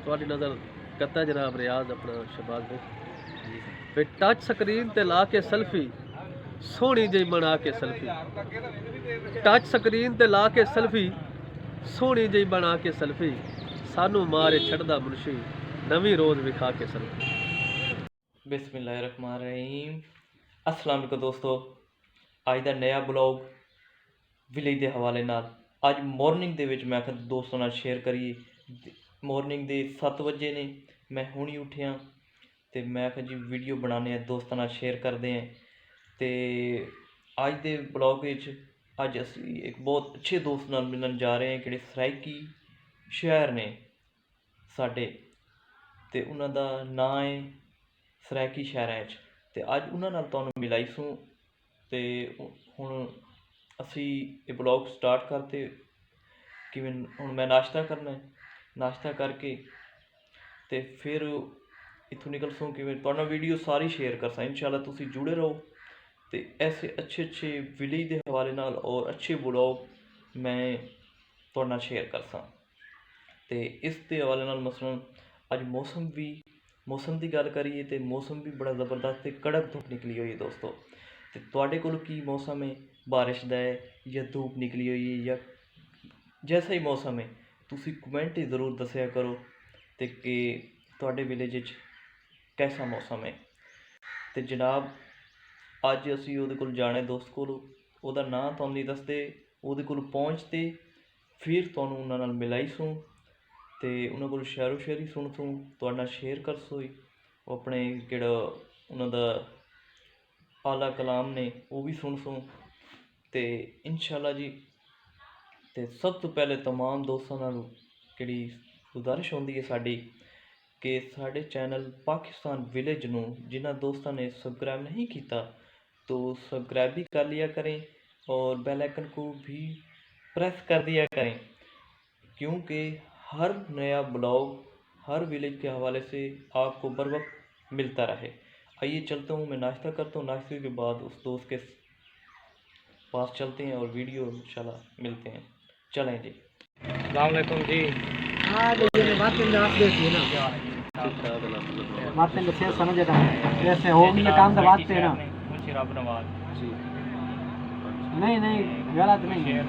ਤੁਹਾਡੀ ਨਜ਼ਰ ਕਰਤਾ ਜਨਾਬ ਰਿਆਜ਼ ਆਪਣਾ ਸ਼ਹਿਬਾਜ਼ भाई ਵੀ ਟੱਚ ਸਕਰੀਨ ਤੇ ਲਾ ਕੇ ਸੈਲਫੀ ਸੋਹਣੀ ਜਿਹੀ ਬਣਾ ਕੇ ਸੈਲਫੀ ਟੱਚ ਸਕਰੀਨ ਤੇ ਲਾ ਕੇ ਸੈਲਫੀ ਸੋਹਣੀ ਜਿਹੀ ਬਣਾ ਕੇ ਸੈਲਫੀ ਸਾਨੂੰ ਮਾਰੇ ਛੱਡਦਾ ਮੁਨਸ਼ੀ ਨਵੀਂ ਰੋਜ਼ ਵਿਖਾ ਕੇ ਸੈਲਫੀ। बिस्मिल्लाहिर्रहमानिर्रहीम। अस्सलाम वालेकुम दोस्तों, ਅੱਜ ਦਾ नया ब्लॉग ਵਿਲੇਜ ਦੇ ਹਵਾਲੇ ਨਾਲ ਅੱਜ ਮਾਰਨਿੰਗ ਦੇ ਵਿੱਚ ਮੈਂ ਕਿਹਾ ਦੋਸਤਾਂ ਨਾਲ ਸ਼ੇਅਰ ਕਰੀਏ। ਮਾਰਨਿੰਗ ਦੇ 7 ਵਜੇ ਨੇ, ਮੈਂ ਹੁਣੀ ਉੱਠਿਆ ਤੇ ਮੈਂ ਕਿਹਾ ਜੀ ਵੀਡੀਓ ਬਣਾਉਂਦੇ ਆ, ਦੋਸਤਾਂ ਨਾਲ ਸ਼ੇਅਰ ਕਰਦੇ ਆ। ਤੇ ਅੱਜ ਦੇ ਬਲੌਗ ਵਿੱਚ ਅੱਜ ਅਸੀਂ ਇੱਕ ਬਹੁਤ ਅੱਛੇ ਦੋਸਤ ਨਾਲ ਮਿਲਣ ਜਾ ਰਹੇ ਹਾਂ ਜਿਹੜੇ ਸਰਾਇਕੀ ਸ਼ਹਿਰ ਨੇ ਸਾਡੇ, ਤੇ ਉਹਨਾਂ ਦਾ ਨਾਂ ਹੈ ਸਰਾਇਕੀ ਸ਼ਹਿਰਾਂ 'ਚ। ਤੇ ਅੱਜ ਉਹਨਾਂ ਨਾਲ ਤੁਹਾਨੂੰ ਮਿਲਾਈ ਸੂ ਤੇ ਹੁਣ ਅਸੀਂ ਇਹ ਬਲੌਗ ਸਟਾਰਟ ਕਰਤੇ। ਕਿਵੇਂ ਹੁਣ ਮੈਂ ਨਾਸ਼ਤਾ ਕਰਨਾ, ਨਾਸ਼ਤਾ ਕਰਕੇ ਤੇ ਫਿਰ ਇੱਥੋਂ ਨਿਕਲ ਸੂ ਕਿਵੇਂ ਤੁਹਾਡੇ ਨਾਲ ਵੀਡੀਓ ਸਾਰੀ ਸ਼ੇਅਰ ਕਰਸਾਂ। ਇਨਸ਼ਾਅੱਲਾ ਤੁਸੀਂ ਜੁੜੇ ਰਹੋ ਤੇ ਐਸੇ ਅੱਛੇ ਵਿਲੇਜ ਦੇ ਹਵਾਲੇ ਨਾਲ ਔਰ ਅੱਛੇ ਬਲੌਗ ਮੈਂ ਤੁਹਾਡੇ ਨਾਲ ਸ਼ੇਅਰ ਕਰਸਾਂ। ਤੇ ਇਸ ਦੇ ਹਵਾਲੇ ਨਾਲ ਮਸਲਨ ਅੱਜ मौसम की गल करिए तो मौसम भी बड़ा ज़बरदस्त कड़क धुप निकली हुई है दोस्तों। तो तुहाडे कोल की मौसम है, बारिश का है या धूप निकली हुई है या जैसा ही मौसम है, तुसी कमेंट ज़रूर दसिया करो तो कि तुहाडे विलेज कैसा मौसम है। तो जनाब अज असी उहदे कोल जाना दोस्त कोल, उहदा नां तुहानूं नहीं दसदे, उहदे कोल पहुँचते फिर तुहानूं उहनां नाल मिलाई सूँ तो उन्होंने को शहरों शायरी सुन सूँ तुहाडे नाल शेयर कर सोई अपने जिहड़ा उन्हों दा आला कलाम ने वो भी सुन सूँ तो इंशाअल्लाह जी। तो सब तो पहले तमाम दोस्तों नालों जिहड़ी गुजारिश होंदी है साडी कि साडे चैनल पाकिस्तान विलेज नूं जिन्हां दोस्तों ने सबसक्राइब नहीं किया तो सबसक्राइब भी कर लिया करें और बेल आइकन को भी प्रेस कर दिया करें, क्योंकि हर नया ब्लॉग हर विलेज के हवाले से आपको बर वक्त मिलता रहे। आइए चलता हूँ, मैं नाश्ता करता हूँ, नाश्ते के बाद उस दोस्त के पास चलते हैं और वीडियो इंशाल्लाह मिलते हैं। चलें जी। अस्सलाम वालेकुम जी। हाँ ये बातें आप देखिए ना, बातें से समझ आता है जैसे हो भी काम तो बात से ना रब नवाज नहीं गलत नहीं है।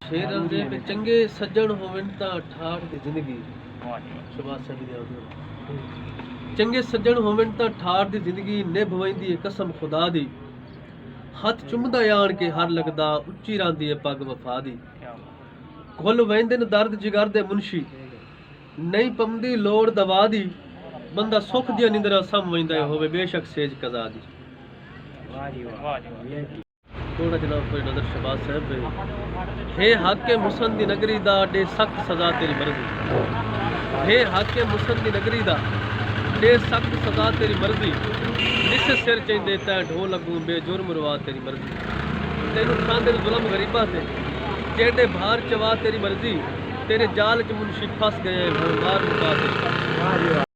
शेर दे पे चंगे सज्जन होवन तां ठाठ दी जिंदगी शबाश साहब दी आवाज़। चंगे सज्जन होवन तां ठाठ दी जिंदगी निभवैंदी है कसम खुदा दी, हथ चुमदा आण के हर लगदा उच्ची रांदी है पग वफा दी। घुल वैंदे न दर्द जिगर दे मुंशी नहीं पमदी लोड़ दवा दी, बंदा सुख दी निंदरा सम वैंदा होवे बेशक सेज कज़ा दी। थोड़ा जनाब कोई नजर शबाज साहब हे हक के मुसन दी नगरी दा डे सख्त सजा तेरी मर्जी, हे हक के मुसन दी नगरी दा डे सख्त सजा तेरी मर्जी, जिस सिर चेंदे तै ढोल लगू बेजुर्म रुआ तेरी मर्जी। तेनू खांदे जुल्म गरीबा ते चेडे भार चवा तेरी मर्जी, तेरे जाल च मुंशी फस गए मार मुका तेरी।